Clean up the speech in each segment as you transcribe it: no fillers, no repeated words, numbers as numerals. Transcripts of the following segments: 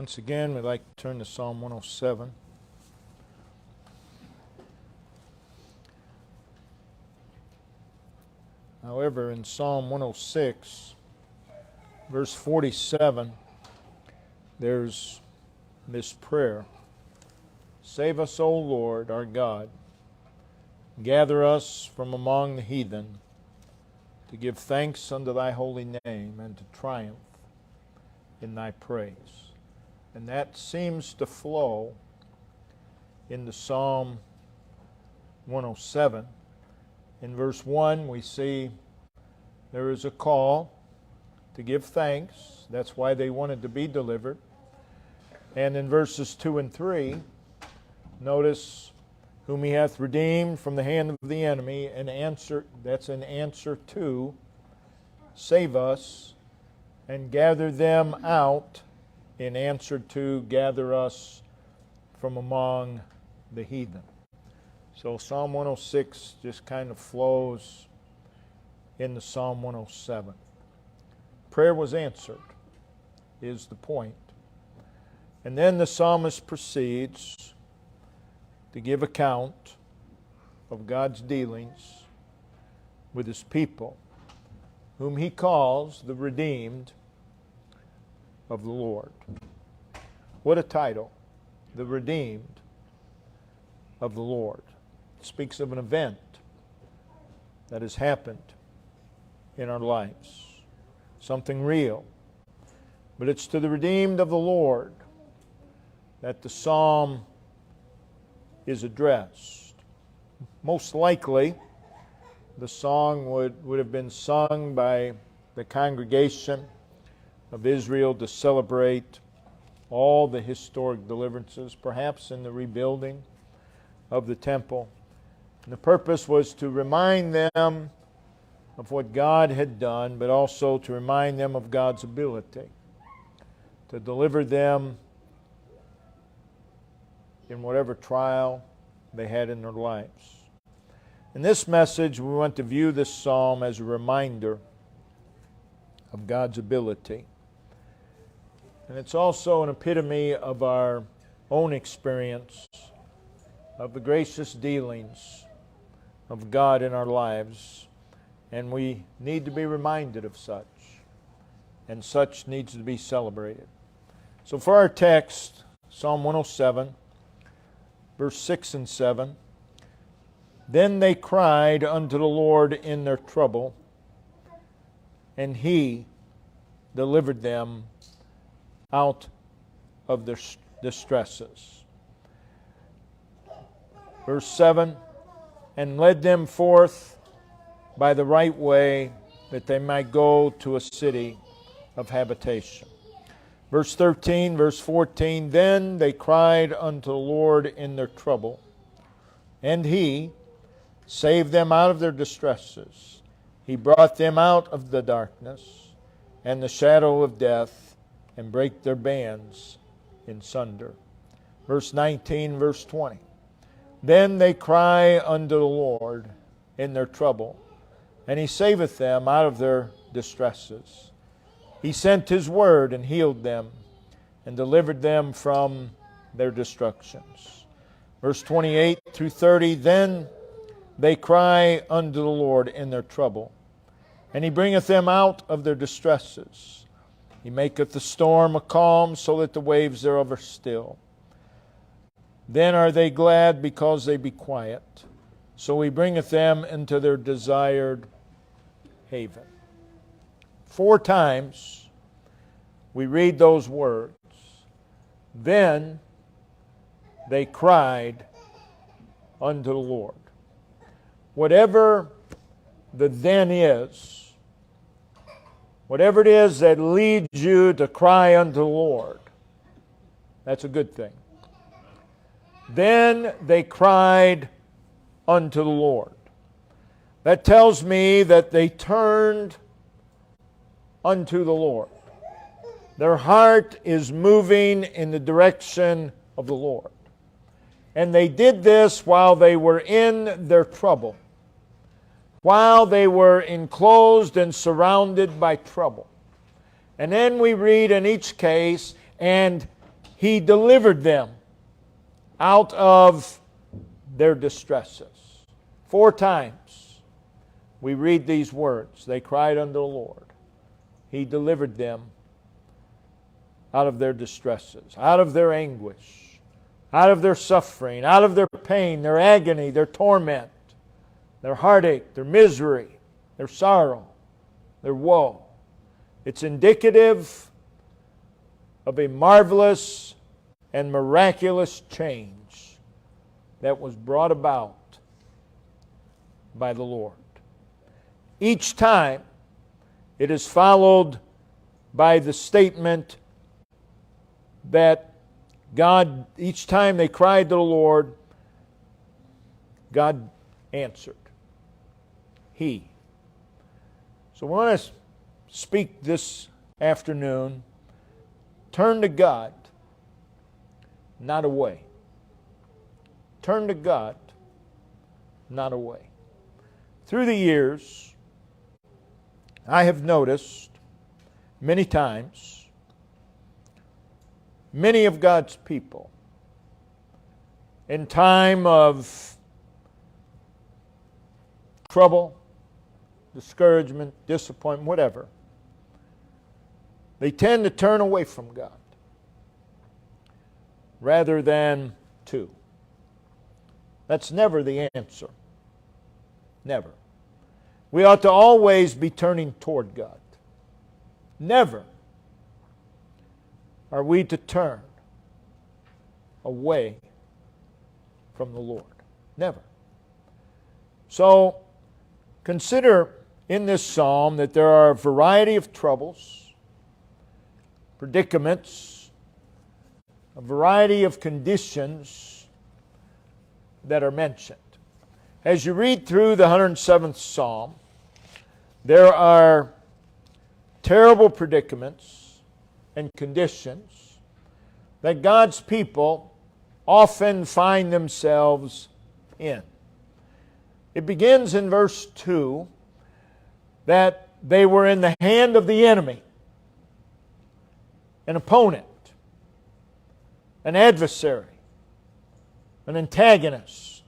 Once again, we'd like to turn to Psalm 107. However, in Psalm 106, verse 47, there's this prayer. Save us, O Lord, our God. Gather us from among the heathen, to give thanks unto thy holy name, and to triumph in thy praise. And that seems to flow into Psalm 107. In verse 1, we see there is a call to give thanks. That's why they wanted to be delivered. And in verses 2 and 3, notice, whom he hath redeemed from the hand of the enemy, and answer, that's an answer to, save us, and gather them out, in answer to, gather us from among the heathen. So Psalm 106 just kind of flows into Psalm 107. Prayer was answered, is the point. And then the psalmist proceeds to give account of God's dealings with His people, whom He calls the redeemed of the Lord. What a title, the redeemed of the Lord. It speaks of an event that has happened in our lives, something real. But it's to the redeemed of the Lord that the psalm is addressed. Most likely, the song would have been sung by the congregation of Israel to celebrate all the historic deliverances, perhaps in the rebuilding of the temple. And the purpose was to remind them of what God had done, but also to remind them of God's ability to deliver them in whatever trial they had in their lives. In this message, we want to view this psalm as a reminder of God's ability. And it's also an epitome of our own experience of the gracious dealings of God in our lives. And we need to be reminded of such. And such needs to be celebrated. So for our text, Psalm 107, verse 6 and 7, Then they cried unto the Lord in their trouble, and He delivered them out of their distresses. Verse 7, And led them forth by the right way, that they might go to a city of habitation. Verse 13, verse 14, Then they cried unto the Lord in their trouble, and He saved them out of their distresses. He brought them out of the darkness and the shadow of death, and brake their bands in sunder. Verse 19, verse 20, Then they cry unto the Lord in their trouble, and He saveth them out of their distresses. He sent His word and healed them, and delivered them from their destructions. Verse 28 through 30, Then they cry unto the Lord in their trouble, and He bringeth them out of their distresses. He maketh the storm a calm, so that the waves thereof are still. Then are they glad, because they be quiet. So He bringeth them into their desired haven. 4 times we read those words. Then they cried unto the Lord. Whatever the then is, whatever it is that leads you to cry unto the Lord, that's a good thing. Then they cried unto the Lord. That tells me that they turned unto the Lord. Their heart is moving in the direction of the Lord. And they did this while they were in their trouble, while they were enclosed and surrounded by trouble. And then we read in each case, and He delivered them out of their distresses. 4 times we read these words. They cried unto the Lord. He delivered them out of their distresses, out of their anguish, out of their suffering, out of their pain, their agony, their torment, their heartache, their misery, their sorrow, their woe. It's indicative of a marvelous and miraculous change that was brought about by the Lord. Each time it is followed by the statement that God, each time they cried to the Lord, God answered. He. So I want to speak this afternoon. Turn to God, not away. Turn to God, not away. Through the years, I have noticed many times, many of God's people, in time of trouble, discouragement, disappointment, whatever, they tend to turn away from God rather than to. That's never the answer. Never. We ought to always be turning toward God. Never are we to turn away from the Lord. Never. So, consider in this psalm that there are a variety of troubles, predicaments, a variety of conditions that are mentioned. As you read through the 107th Psalm, there are terrible predicaments and conditions that God's people often find themselves in. It begins in verse 2 that they were in the hand of the enemy, an opponent, an adversary, an antagonist,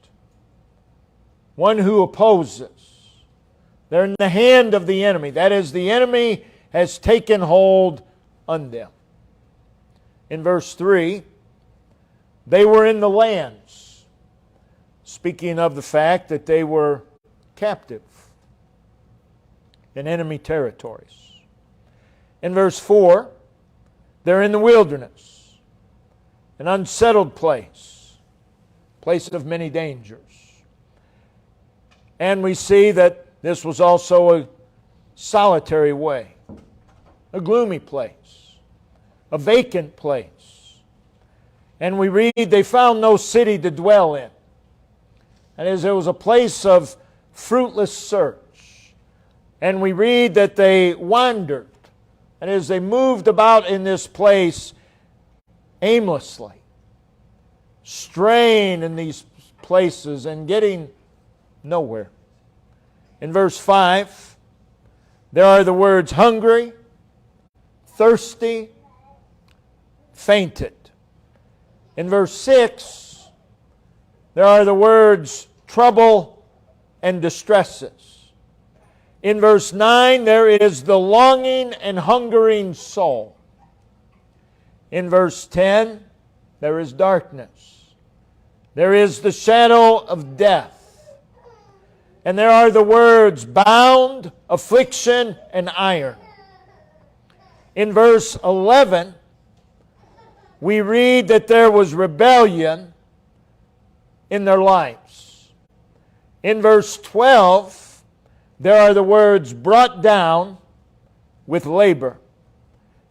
one who opposes. They're in the hand of the enemy. That is, the enemy has taken hold on them. In verse 3, they were in the lands, speaking of the fact that they were captive in enemy territories. In verse 4, they're in the wilderness, an unsettled place, place of many dangers. And we see that this was also a solitary way, a gloomy place, a vacant place. And we read they found no city to dwell in. And as it was a place of fruitless search. And we read that they wandered. And as they moved about in this place aimlessly, straying in these places and getting nowhere. In verse 5, there are the words hungry, thirsty, fainted. In verse 6, there are the words trouble and distresses. In verse 9, there is the longing and hungering soul. In verse 10, there is darkness. There is the shadow of death. And there are the words bound, affliction, and iron. In verse 11, we read that there was rebellion in their lives. In verse 12, there are the words brought down with labor.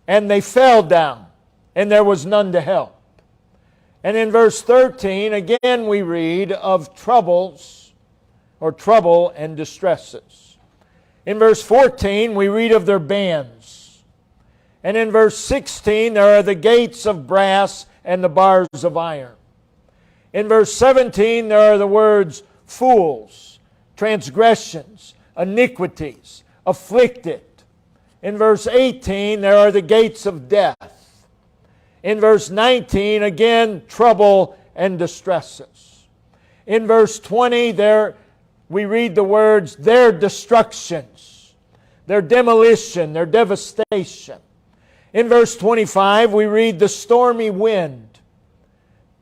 And they fell down, and there was none to help. And in verse 13, again we read of troubles, or trouble and distresses. In verse 14, we read of their bands. And in verse 16, there are the gates of brass and the bars of iron. In verse 17, there are the words fools, transgressions, iniquities, afflicted. In verse 18, there are the gates of death. In verse 19, again, trouble and distresses. In verse 20, there we read the words, their destructions, their demolition, their devastation. In verse 25, we read the stormy wind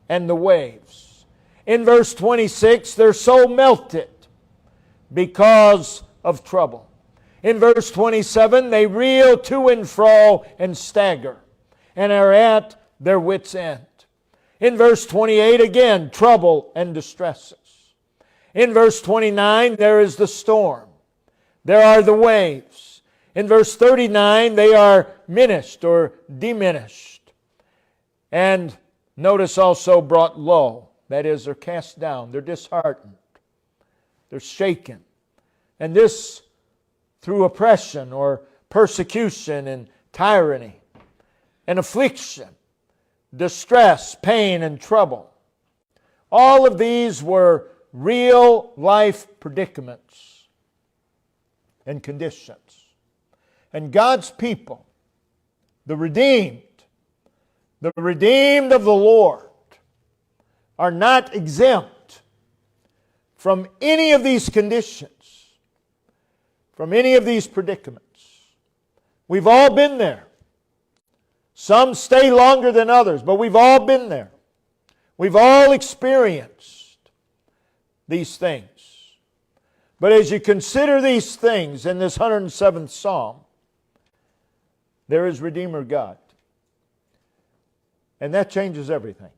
and the waves. In verse 26, they're so melted because of trouble. In verse 27, they reel to and fro and stagger and are at their wits' end. In verse 28, again, trouble and distresses. In verse 29, there is the storm. There are the waves. In verse 39, they are minished or diminished. And notice also brought low. That is, they're cast down. They're disheartened. They're shaken. And this through oppression or persecution and tyranny and affliction, distress, pain, and trouble. All of these were real life predicaments and conditions. And God's people, the redeemed of the Lord, are not exempt from any of these conditions, from any of these predicaments. We've all been there. Some stay longer than others, but we've all been there. We've all experienced these things. But as you consider these things in this 107th Psalm, there is Redeemer God. And that changes everything.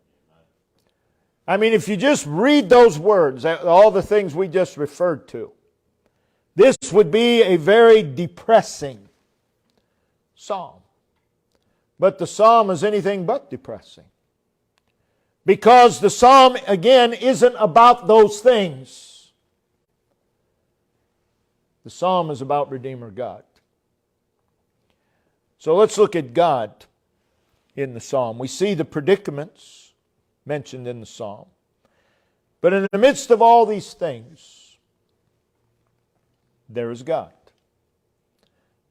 I mean, if you just read those words, all the things we just referred to, this would be a very depressing psalm. But the psalm is anything but depressing. Because the psalm, again, isn't about those things. The psalm is about Redeemer God. So let's look at God in the psalm. We see the predicaments mentioned in the psalm. But in the midst of all these things, there is God.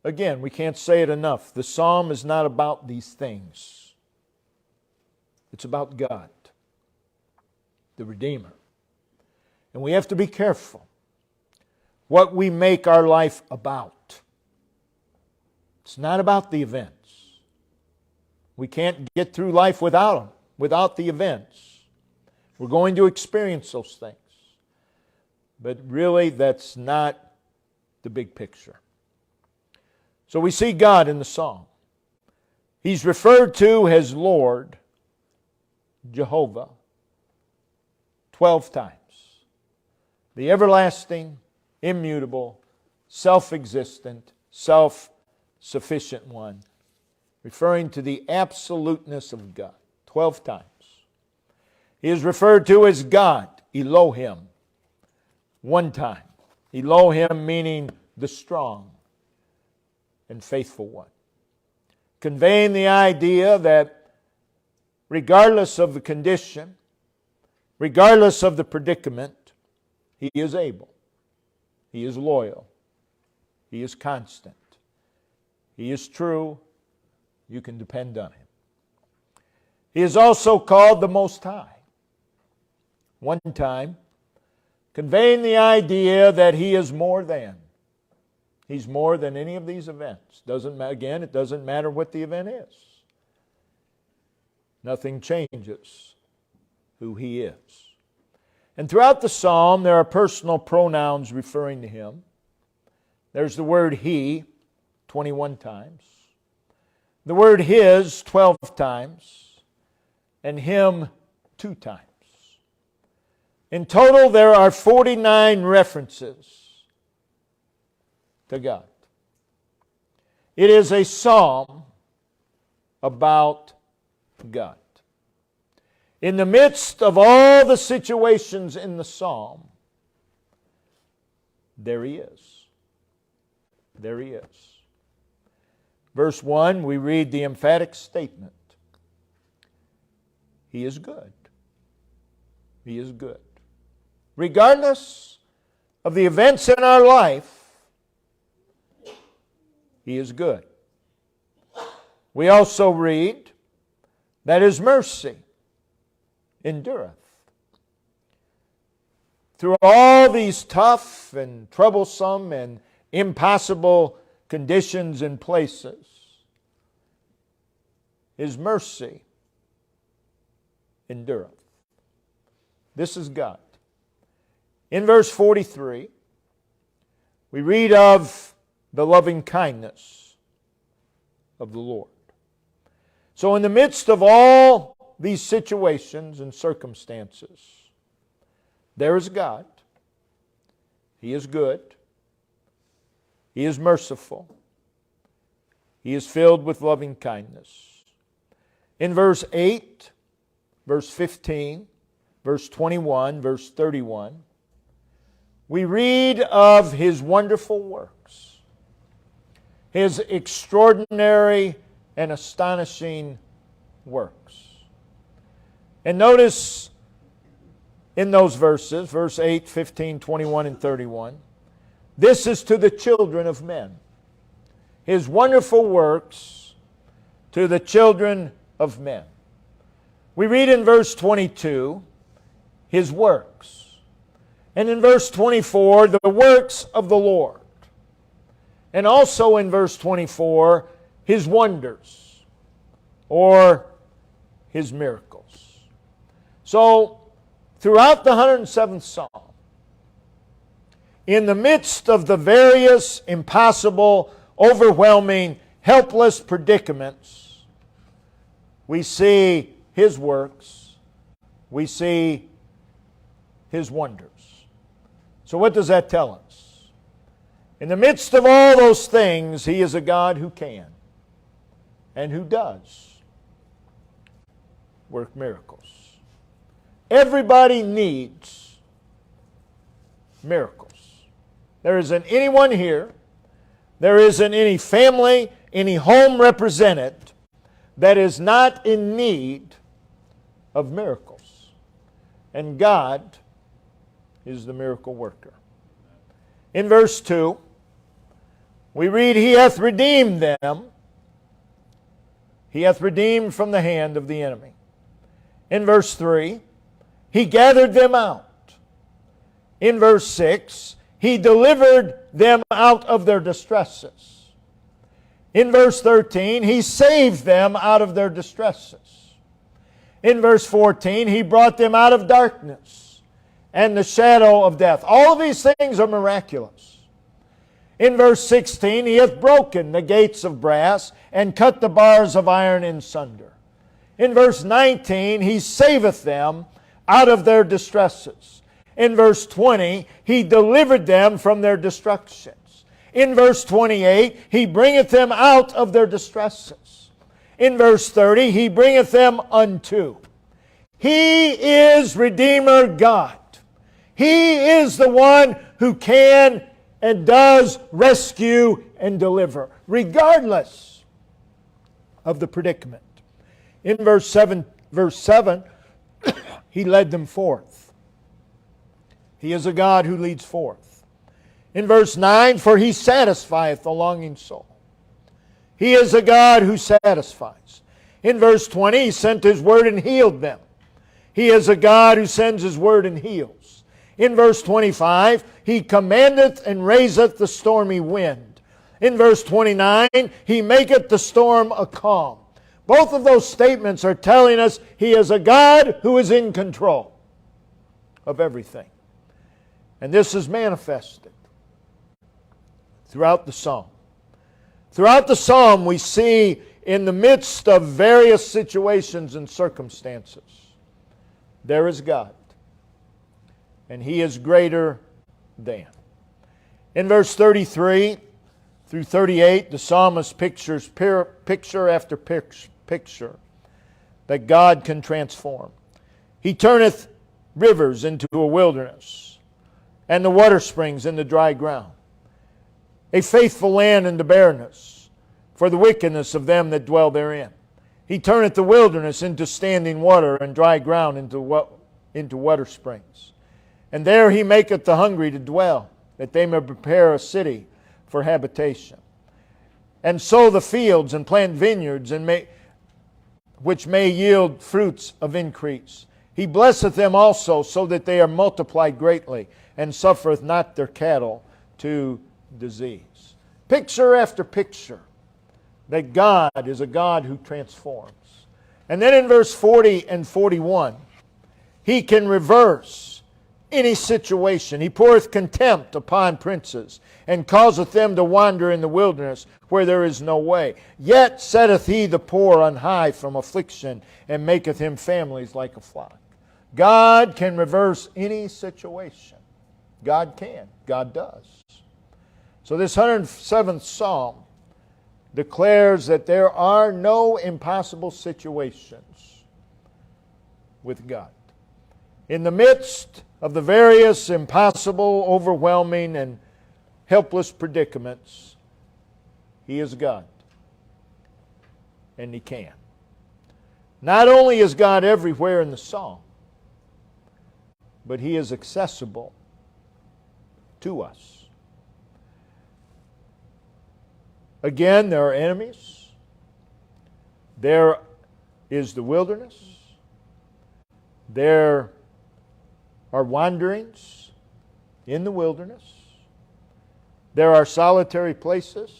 Again, we can't say it enough. The psalm is not about these things. It's about God, the Redeemer. And we have to be careful what we make our life about. It's not about the events. We can't get through life without them, without the events. We're going to experience those things. But really, that's not the big picture. So we see God in the psalm. He's referred to as Lord, Jehovah, 12 times. The everlasting, immutable, self-existent, self-sufficient one, referring to the absoluteness of God, 12 times. He is referred to as God, Elohim, one time. Elohim meaning the strong and faithful one. Conveying the idea that regardless of the condition, regardless of the predicament, He is able. He is loyal. He is constant. He is true. You can depend on Him. He is also called the Most High. One time, conveying the idea that He is more than. He's more than any of these events. Again, it doesn't matter what the event is. Nothing changes who He is. And throughout the psalm, there are personal pronouns referring to Him. There's the word He, 21 times. The word His, 12 times. And Him, 2 times. In total, there are 49 references to God. It is a psalm about God. In the midst of all the situations in the psalm, there He is. There He is. Verse 1, we read the emphatic statement. He is good. He is good. Regardless of the events in our life, He is good. We also read that His mercy endureth. Through all these tough and troublesome and impossible conditions and places, His mercy endureth. This is God. In verse 43, we read of the loving kindness of the Lord. So in the midst of all these situations and circumstances, there is God. He is good. He is merciful. He is filled with loving kindness. In verse 8, verse 15, verse 21, verse 31, we read of His wonderful works, His extraordinary and astonishing works. And notice in those verses, verse 8, 15, 21, and 31, this is to the children of men. His wonderful works to the children of men. We read in verse 22, His works. And in verse 24, the works of the Lord. And also in verse 24, His wonders or His miracles. So, throughout the 107th Psalm, in the midst of the various impossible, overwhelming, helpless predicaments, we see His works, we see His wonders. So what does that tell us? In the midst of all those things, He is a God who can and who does work miracles. Everybody needs miracles. There isn't anyone here, there isn't any family, any home represented that is not in need of miracles. And God is the miracle worker. In verse 2, we read, He hath redeemed them. He hath redeemed from the hand of the enemy. In verse 3, He gathered them out. In verse 6, He delivered them out of their distresses. In verse 13, He saved them out of their distresses. In verse 14, He brought them out of darkness and the shadow of death. All of these things are miraculous. In verse 16, He hath broken the gates of brass and cut the bars of iron in sunder. In verse 19, He saveth them out of their distresses. In verse 20, He delivered them from their destructions. In verse 28, He bringeth them out of their distresses. In verse 30, He bringeth them unto. He is Redeemer God. He is the one who can and does rescue and deliver, regardless of the predicament. In verse 7, He led them forth. He is a God who leads forth. In verse 9, for He satisfieth the longing soul. He is a God who satisfies. In verse 20, He sent His word and healed them. He is a God who sends His word and heals. In verse 25, He commandeth and raiseth the stormy wind. In verse 29, He maketh the storm a calm. Both of those statements are telling us He is a God who is in control of everything. And this is manifested throughout the psalm. Throughout the psalm, we see in the midst of various situations and circumstances, there is God. And He is greater than. In verse 33 through 38, the psalmist pictures picture after picture that God can transform. He turneth rivers into a wilderness, and the water springs into dry ground. A faithful land into barrenness, for the wickedness of them that dwell therein. He turneth the wilderness into standing water, and dry ground into water springs. And there He maketh the hungry to dwell, that they may prepare a city for habitation. And sow the fields, and plant vineyards, and which may yield fruits of increase. He blesseth them also, so that they are multiplied greatly, and suffereth not their cattle to disease. Picture after picture that God is a God who transforms. And then in verse 40 and 41, He can reverse any situation. He poureth contempt upon princes, and causeth them to wander in the wilderness, where there is no way. Yet setteth He the poor on high from affliction, and maketh him families like a flock. God can reverse any situation. God can. God does. So this 107th Psalm declares that there are no impossible situations with God. In the midst of the various impossible, overwhelming, and helpless predicaments, He is God. And He can. Not only is God everywhere in the psalm, but He is accessible to us. Again, there are enemies. There is the wilderness. There are wanderings in the wilderness. There are solitary places.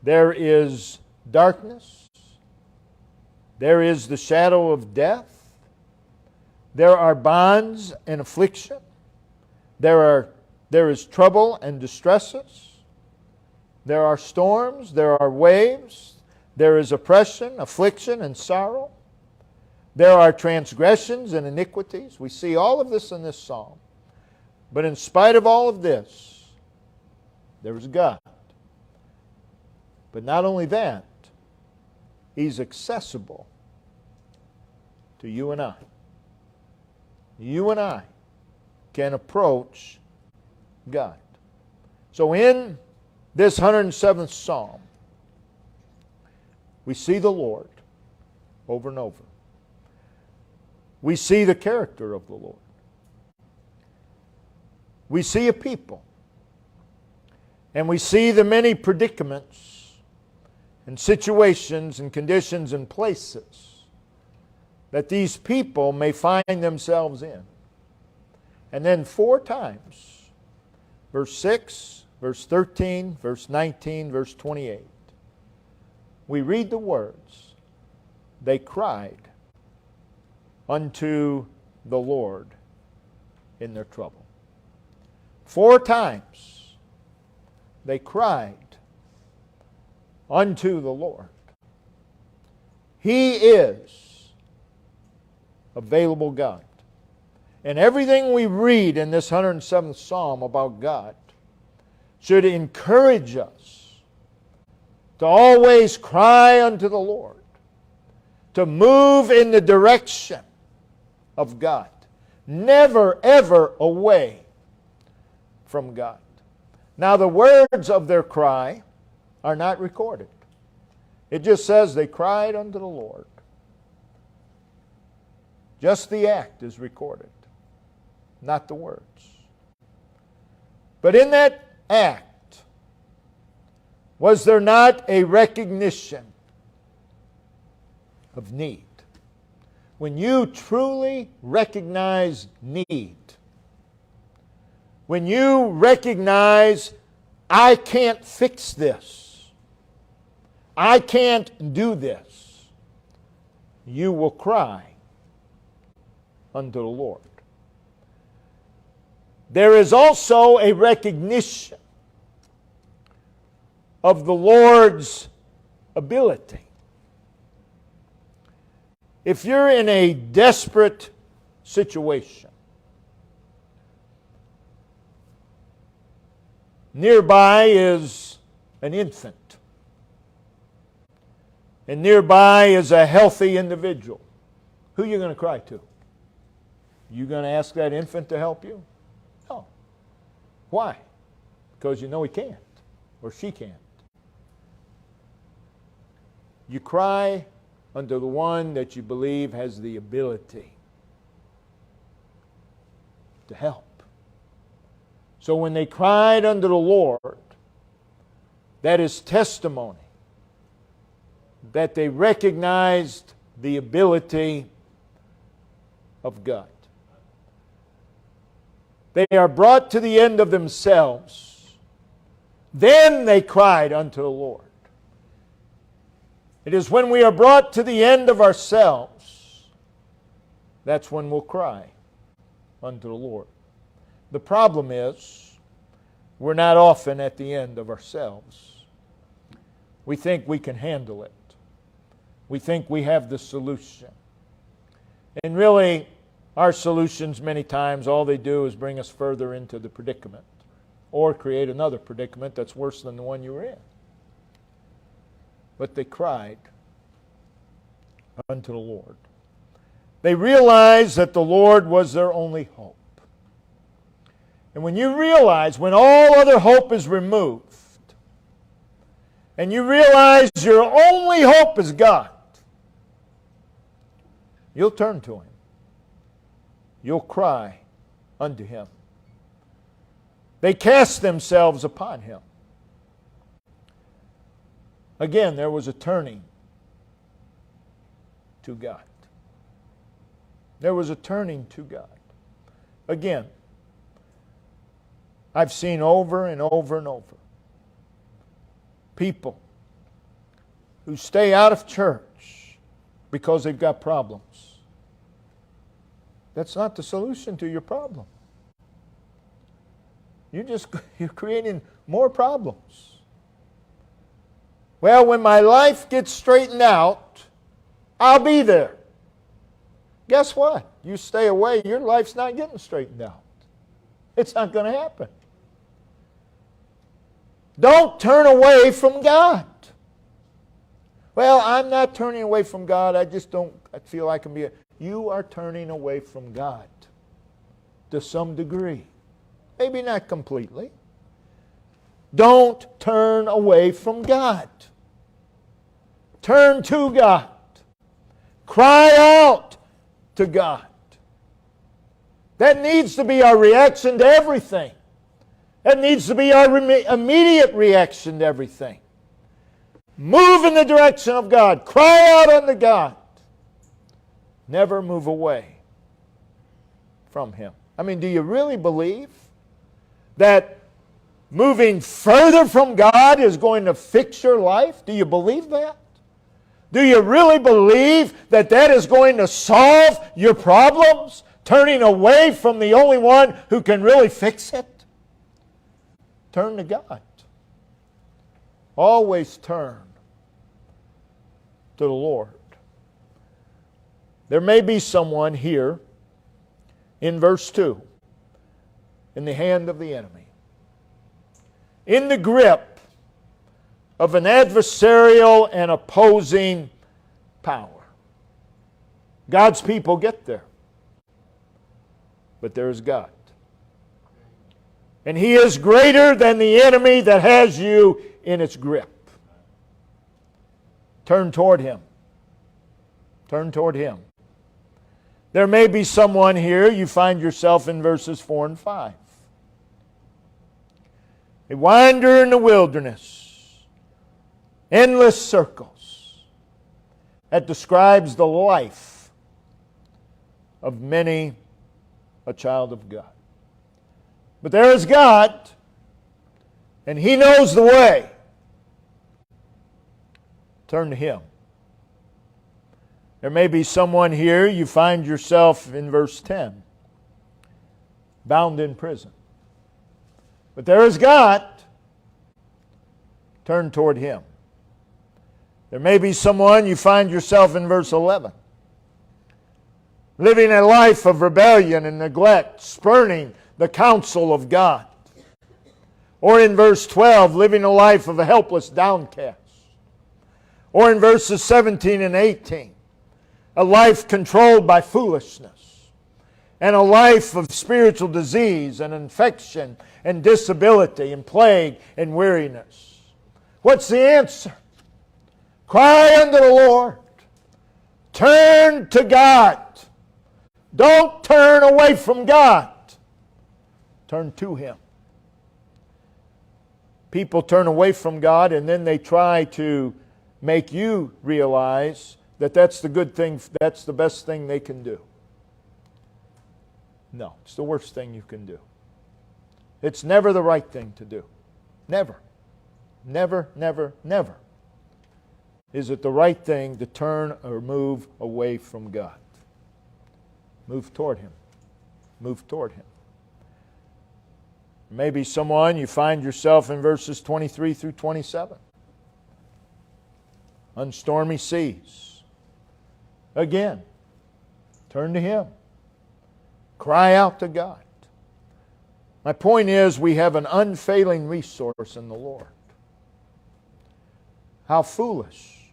There is darkness. There is the shadow of death. There are bonds and affliction. There is trouble and distresses. There are storms. There are waves. There is oppression, affliction, and sorrow. There are transgressions and iniquities. We see all of this in this psalm. But in spite of all of this, there is God. But not only that, He's accessible to you and I. You and I can approach God. So in this 107th Psalm, we see the Lord over and over. We see the character of the Lord. We see a people. And we see the many predicaments and situations and conditions and places that these people may find themselves in. And then 4 times, verse 6, verse 13, verse 19, verse 28, we read the words, they cried unto the Lord in their trouble. 4 times they cried unto the Lord. He is available God. And everything we read in this 107th Psalm about God should encourage us to always cry unto the Lord, to move in the direction of God, never ever away from God. Now the words of their cry are not recorded. It just says they cried unto the Lord. Just the act is recorded, not the words. But in that act, was there not a recognition of need? When you truly recognize need, when you recognize, I can't fix this, I can't do this, you will cry unto the Lord. There is also a recognition of the Lord's ability. If you're in a desperate situation, nearby is an infant, and nearby is a healthy individual, who are you going to cry to? You going to ask that infant to help you? No. Why? Because you know he can't, or she can't. You cry unto the one that you believe has the ability to help. So when they cried unto the Lord, that is testimony that they recognized the ability of God. They are brought to the end of themselves. Then they cried unto the Lord. It is when we are brought to the end of ourselves, that's when we'll cry unto the Lord. The problem is, we're not often at the end of ourselves. We think we can handle it. We think we have the solution. And really, our solutions many times, all they do is bring us further into the predicament or create another predicament that's worse than the one you were in. But they cried unto the Lord. They realized that the Lord was their only hope. And when you realize, when all other hope is removed, and you realize your only hope is God, you'll turn to Him. You'll cry unto Him. They cast themselves upon Him. Again, there was a turning to God. There was a turning to God. Again, I've seen over and over and over people who stay out of church because they've got problems. That's not the solution to your problem. You're creating more problems. Well, when my life gets straightened out, I'll be there. Guess what? You stay away, your life's not getting straightened out. It's not going to happen. Don't turn away from God. Well, I'm not turning away from God. I just don't feel I can be. You are turning away from God to some degree. Maybe not completely. Don't turn away from God. Turn to God. Cry out to God. That needs to be our reaction to everything. That needs to be our immediate reaction to everything. Move in the direction of God. Cry out unto God. Never move away from Him. I mean, do you really believe that moving further from God is going to fix your life? Do you believe that? Do you really believe that that is going to solve your problems? Turning away from the only one who can really fix it? Turn to God. Always turn to the Lord. There may be someone here in verse 2 in the hand of the enemy, in the grip of an adversarial and opposing power. God's people get there, but there is God. And He is greater than the enemy that has you in its grip. Turn toward Him. Turn toward Him. There may be someone here, you find yourself in verses 4 and 5. They wander in the wilderness, endless circles. That describes the life of many a child of God. But there is God, and He knows the way. Turn to Him. There may be someone here, you find yourself in verse 10, bound in prison. But there is God. Turn toward Him. There may be someone, you find yourself in verse 11, living a life of rebellion and neglect, spurning the counsel of God. Or in verse 12, living a life of a helpless downcast. Or in verses 17 and 18, a life controlled by foolishness. And a life of spiritual disease and infection and disability and plague and weariness. What's the answer? Cry unto the Lord. Turn to God. Don't turn away from God. Turn to Him. People turn away from God and then they try to make you realize that that's the good thing, that's the best thing they can do. No, it's the worst thing you can do. It's never the right thing to do. Never. Never, never, never is it the right thing to turn or move away from God. Move toward Him. Move toward Him. Maybe someone, you find yourself in verses 23 through 27. On stormy seas. Again, turn to Him. Cry out to God. My point is, we have an unfailing resource in the Lord. How foolish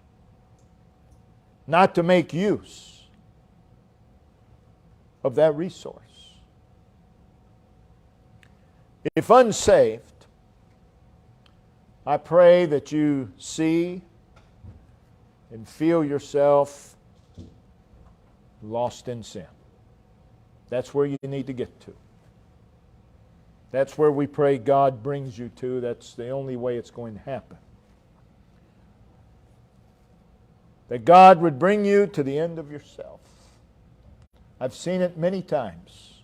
not to make use of that resource. If unsaved, I pray that you see and feel yourself lost in sin. That's where you need to get to. That's where we pray God brings you to. That's the only way it's going to happen. That God would bring you to the end of yourself. I've seen it many times.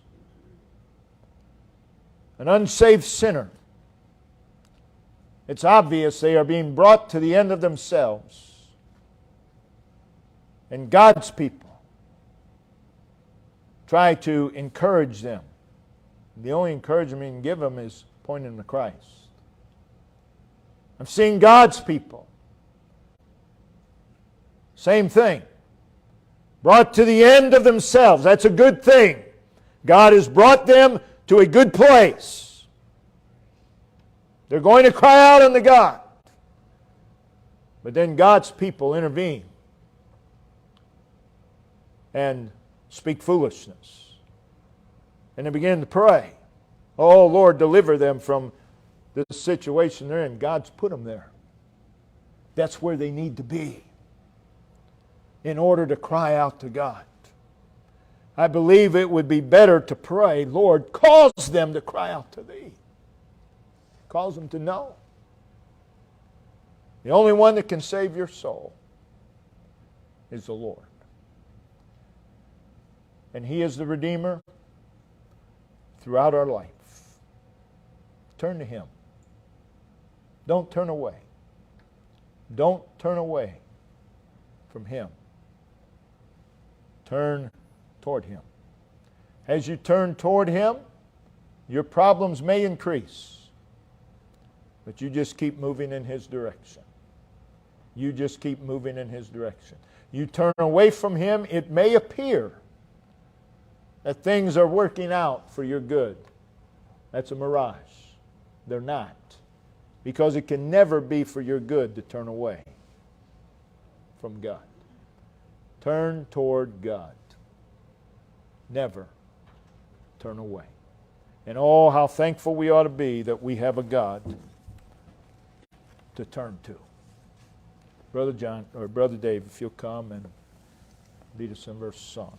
An unsaved sinner, it's obvious they are being brought to the end of themselves. And God's people try to encourage them. The only encouragement you can give them is pointing them to Christ. I've seen God's people, same thing, brought to the end of themselves. That's a good thing. God has brought them to a good place. They're going to cry out unto God. But then God's people intervene and speak foolishness. And they begin to pray. Oh, Lord, deliver them from this situation they're in. God's put them there. That's where they need to be in order to cry out to God. I believe it would be better to pray, Lord, cause them to cry out to Thee. Cause them to know. The only one that can save your soul is the Lord. And He is the Redeemer throughout our life. Turn to Him. Don't turn away. Don't turn away from Him. Turn toward Him. As you turn toward Him, your problems may increase, but you just keep moving in His direction. You just keep moving in His direction. You turn away from Him, it may appear that things are working out for your good. That's a mirage. They're not. Because it can never be for your good to turn away from God. Turn toward God. Never turn away. And oh, how thankful we ought to be that we have a God to turn to. Brother John, or Brother Dave, if you'll come and lead us in verse song.